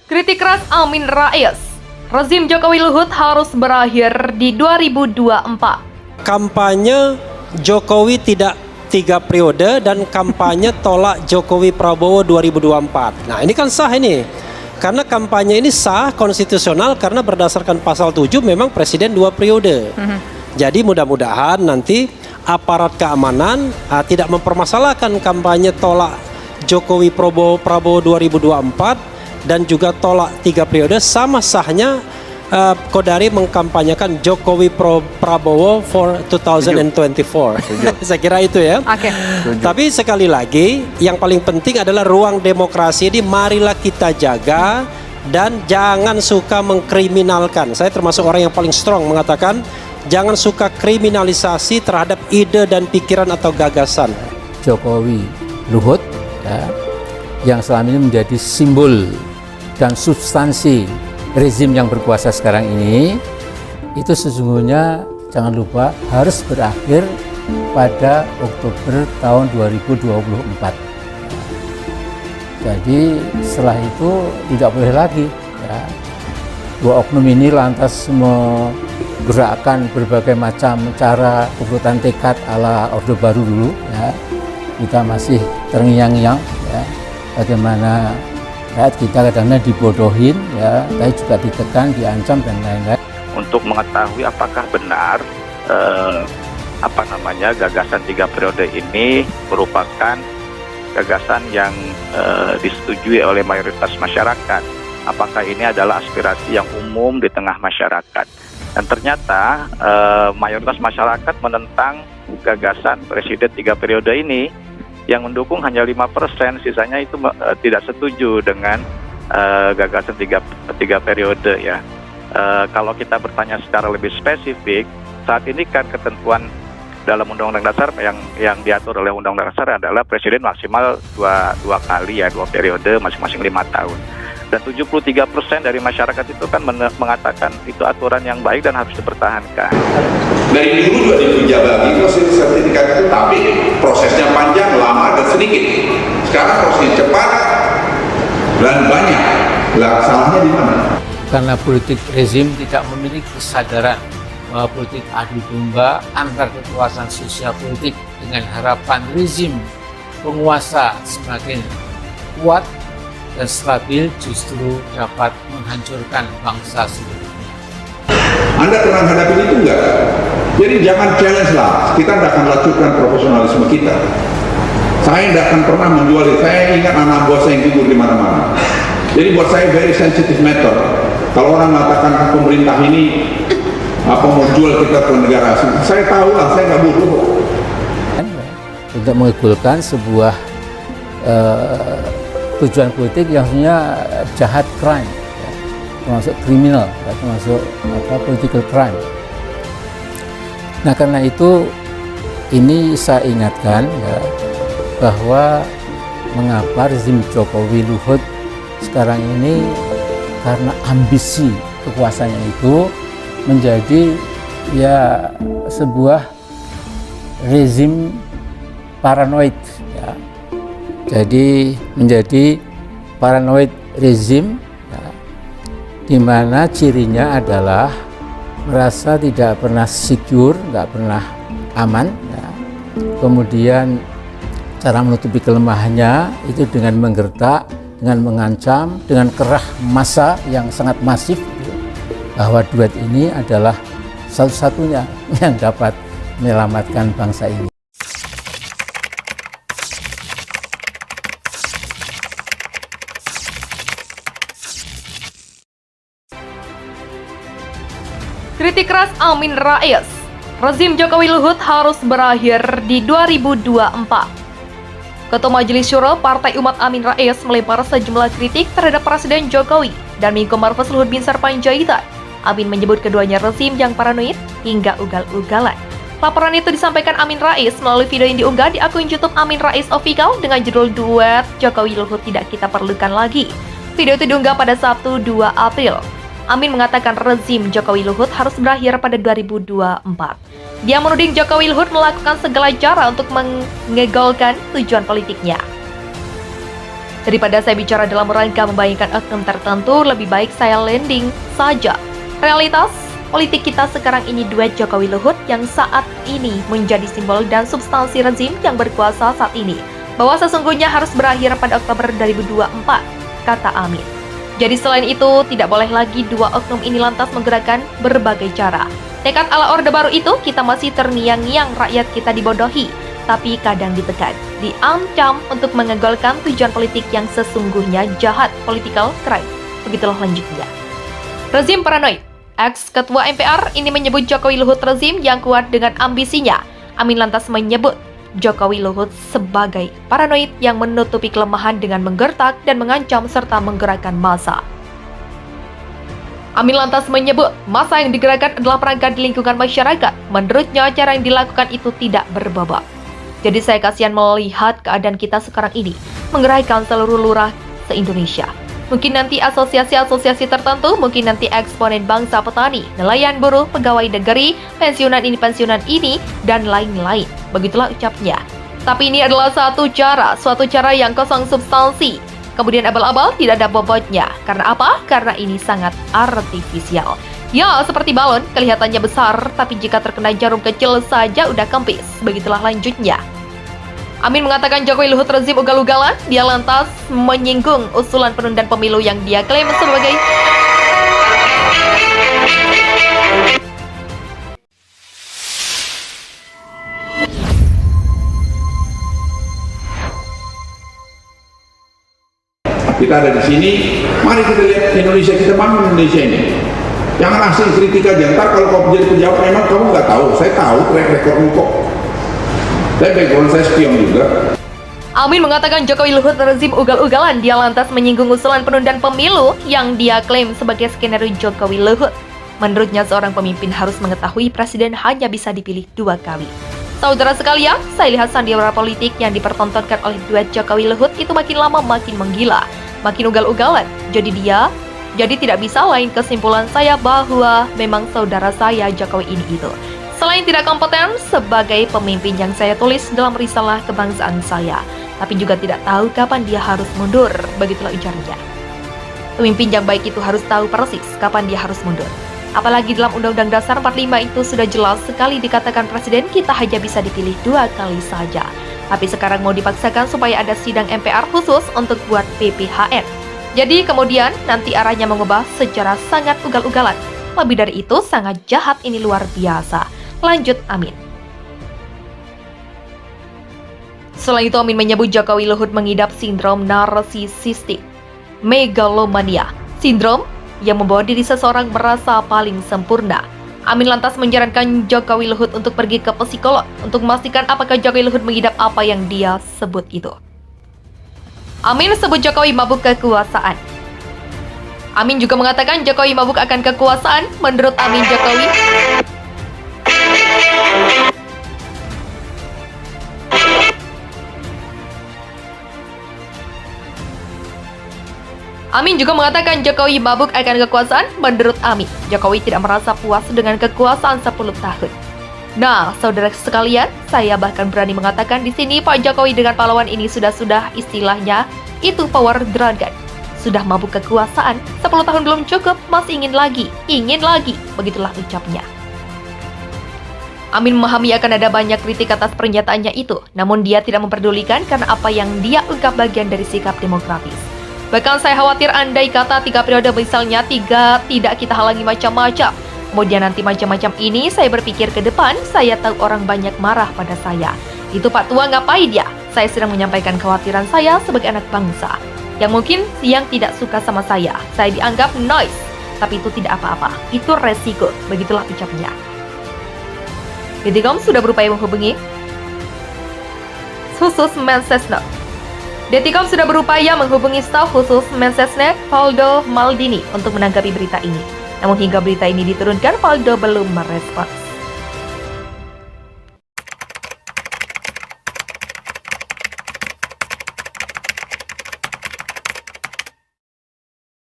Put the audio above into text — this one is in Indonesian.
Kritik keras Amin Rais. Rezim Jokowi Luhut harus berakhir di 2024. Kampanye Jokowi tidak 3 periode dan kampanye tolak Jokowi Prabowo 2024. Nah, ini kan sah ini. Karena kampanye ini sah konstitusional karena berdasarkan pasal 7 memang presiden 2 periode. Jadi mudah-mudahan nanti aparat keamanan tidak mempermasalahkan kampanye tolak Jokowi Prabowo 2024 dan juga tolak 3 periode, sama sahnya Kodari mengkampanyekan Jokowi Prabowo for 2024. Saya kira itu ya. Oke. Tapi sekali lagi yang paling penting adalah ruang demokrasi ini marilah kita jaga dan jangan suka mengkriminalkan. Saya termasuk orang yang paling strong mengatakan jangan suka kriminalisasi terhadap ide dan pikiran atau gagasan. Jokowi Luhut ya, yang selama ini menjadi simbol dan substansi rezim yang berkuasa sekarang ini, itu sesungguhnya jangan lupa harus berakhir pada Oktober tahun 2024. Jadi setelah itu tidak boleh lagi ya, 2 oknum ini lantas menggerakkan berbagai macam cara urutan tekad ala Orde Baru dulu ya. Kita masih terngiang-ngiang ya, bagaimana rakyat kita kadang-kadang dibodohin ya, tapi juga ditekan, diancam dan lain-lain. Untuk mengetahui apakah benar gagasan 3 periode ini merupakan gagasan yang disetujui oleh mayoritas masyarakat. Apakah ini adalah aspirasi yang umum di tengah masyarakat? Dan ternyata mayoritas masyarakat menentang gagasan presiden 3 periode ini. Yang mendukung hanya 5%, sisanya itu tidak setuju dengan gagasan tiga periode ya. Kalau kita bertanya secara lebih spesifik, saat ini kan ketentuan dalam Undang-Undang Dasar yang diatur oleh Undang-Undang Dasar adalah presiden maksimal dua kali ya, 2 periode masing-masing 5 tahun. Dan 73% dari masyarakat itu kan mengatakan itu aturan yang baik dan harus dipertahankan. Dari dulu juga dijabahi proses sertifikat itu, tapi prosesnya panjang, lama, dan sedikit. Sekarang prosesnya cepat dan banyak. Lah, salahnya di mana? Karena politik rezim tidak memiliki kesadaran bahwa politik adu domba antar kekuasaan sosial politik dengan harapan rezim penguasa semakin kuat dan stabil justru dapat menghancurkan bangsa seluruhnya. Anda pernah hadapi itu enggak? Jadi jangan challenge lah, kita tidak akan lakukan profesionalisme kita. Saya tidak akan pernah menjual, saya ingat anak buah saya yang gugur di mana-mana. Jadi buat saya very sensitive matter. Kalau orang mengatakan pemerintah ini mau jual kita ke negara asing, saya tahu lah, saya nggak butuh. Untuk mengegulkan sebuah tujuan politik yang sebenarnya jahat, crime ya, termasuk kriminal ya, termasuk political crime. Nah, karena itu ini saya ingatkan ya, bahwa mengapa rezim Jokowi Luhut sekarang ini karena ambisi kekuasaannya itu menjadi ya sebuah rezim paranoid ya. Jadi menjadi paranoid rezim ya, di mana cirinya adalah merasa tidak pernah secure, nggak pernah aman ya. Kemudian cara menutupi kelemahannya itu dengan menggertak, dengan mengancam, dengan kerah massa yang sangat masif bahwa duet ini adalah satu-satunya yang dapat menyelamatkan bangsa ini. Kritik keras Amin Rais. Rezim Jokowi Luhut harus berakhir di 2024. Ketua Majelis Syuro Partai Umat Amin Rais melempar sejumlah kritik terhadap Presiden Jokowi dan Menko Marves Luhut Binsar Panjaitan. Amin menyebut keduanya rezim yang paranoid hingga ugal-ugalan. Laporan itu disampaikan Amin Rais melalui video yang diunggah di akun YouTube Amin Rais Official dengan judul Duet Jokowi Luhut Tidak Kita Perlukan Lagi. Video itu diunggah pada Sabtu 2 April. Amin mengatakan rezim Jokowi Luhut harus berakhir pada 2024. Dia menuding Jokowi Luhut melakukan segala cara untuk mengegolkan tujuan politiknya. Daripada saya bicara dalam rangka membayangkan oknum tertentu, lebih baik saya landing saja. Realitas politik kita sekarang ini duet Jokowi Luhut yang saat ini menjadi simbol dan substansi rezim yang berkuasa saat ini. Bahwa sesungguhnya harus berakhir pada Oktober 2024, kata Amin. Jadi selain itu, tidak boleh lagi dua oknum ini lantas menggerakkan berbagai cara. Tekad ala Orde Baru itu kita masih terngiang-ngiang rakyat kita dibodohi, tapi kadang ditekan, diancam untuk mengegolkan tujuan politik yang sesungguhnya jahat, political crime. Begitulah lanjutnya. Rezim paranoid. Ex-ketua MPR ini menyebut Jokowi Luhut rezim yang kuat dengan ambisinya. Amin lantas menyebut Jokowi Luhut sebagai paranoid yang menutupi kelemahan dengan menggertak dan mengancam serta menggerakkan massa. Amin lantas menyebut massa yang digerakkan adalah perangkat di lingkungan masyarakat. Menurutnya cara yang dilakukan itu tidak berbobot. Jadi saya kasihan melihat keadaan kita sekarang ini menggerakkan seluruh lurah se-Indonesia. Mungkin nanti asosiasi-asosiasi tertentu, mungkin nanti eksponen bangsa petani, nelayan buruh, pegawai negeri, pensiunan ini, dan lain-lain. Begitulah ucapnya. Tapi ini adalah suatu cara yang kosong substansi. Kemudian abal-abal tidak ada bobotnya. Karena apa? Karena ini sangat artifisial. Ya, seperti balon, kelihatannya besar, tapi jika terkena jarum kecil saja udah kempis. Begitulah lanjutnya. Amin mengatakan Jokowi Luhut rezim ugal-ugalan. Dia lantas menyinggung usulan penundaan pemilu yang dia klaim sebagai Kita ada di sini, mari kita lihat Indonesia, kita bangun Indonesia ini. Jangan asing kritik aja, ntar kalau kau menjadi pejabat memang kamu nggak tahu, saya tahu track recordmu kok. Saya background saya spion juga. Amin mengatakan Jokowi Luhut rezim ugal-ugalan. Dia lantas menyinggung usulan penundaan pemilu yang dia klaim sebagai skenario Jokowi Luhut. Menurutnya seorang pemimpin harus mengetahui presiden hanya bisa dipilih 2 kali. Saudara sekalian, saya lihat sandiwara politik yang dipertontonkan oleh duet Jokowi Luhut itu makin lama makin menggila, makin ugal-ugalan. Jadi tidak bisa lain kesimpulan saya bahwa memang saudara saya Jokowi ini itu. Selain tidak kompeten sebagai pemimpin yang saya tulis dalam risalah kebangsaan saya, tapi juga tidak tahu kapan dia harus mundur, begitulah ujarnya. Pemimpin yang baik itu harus tahu persis kapan dia harus mundur. Apalagi dalam Undang-Undang Dasar 45 itu sudah jelas sekali dikatakan presiden kita hanya bisa dipilih 2 kali saja. Tapi sekarang mau dipaksakan supaya ada sidang MPR khusus untuk buat PPHN. Jadi kemudian nanti arahnya mengubah secara sangat ugal-ugalan. Lebih dari itu sangat jahat, ini luar biasa. Lanjut Amin. Selain itu Amin menyebut Jokowi Luhut mengidap sindrom narsisistik megalomania, sindrom yang membawa diri seseorang merasa paling sempurna. Amin lantas menyarankan Jokowi Luhut untuk pergi ke psikolog untuk memastikan apakah Jokowi Luhut mengidap apa yang dia sebut itu. Amin sebut Jokowi mabuk kekuasaan. Amin juga mengatakan Jokowi mabuk akan kekuasaan. Menurut Amin, Jokowi Amin juga mengatakan Jokowi mabuk akan kekuasaan. Menurut Amin, Jokowi tidak merasa puas dengan kekuasaan 10 tahun. Nah, saudara sekalian, saya bahkan berani mengatakan di sini Pak Jokowi dengan pahlawan ini sudah istilahnya itu power dragon. Sudah mabuk kekuasaan, 10 tahun belum cukup, masih ingin lagi, begitulah ucapnya. Amin memahami akan ada banyak kritik atas pernyataannya itu, namun dia tidak memperdulikan karena apa yang dia ungkap bagian dari sikap demokratis. Bahkan saya khawatir andai kata 3 periode misalnya 3 tidak kita halangi macam-macam. Kemudian nanti macam-macam ini saya berpikir ke depan, saya tahu orang banyak marah pada saya. Itu Pak Tua ngapain ya? Saya sedang menyampaikan kekhawatiran saya sebagai anak bangsa. Yang mungkin yang tidak suka sama saya dianggap noise. Tapi itu tidak apa-apa, itu resiko, begitulah ucapnya. Detikom sudah berupaya menghubungi khusus Mensesnek. Detikom sudah berupaya menghubungi staf khusus Mensesnek Valdo Maldini untuk menanggapi berita ini. Namun hingga berita ini diturunkan, Valdo belum merespons.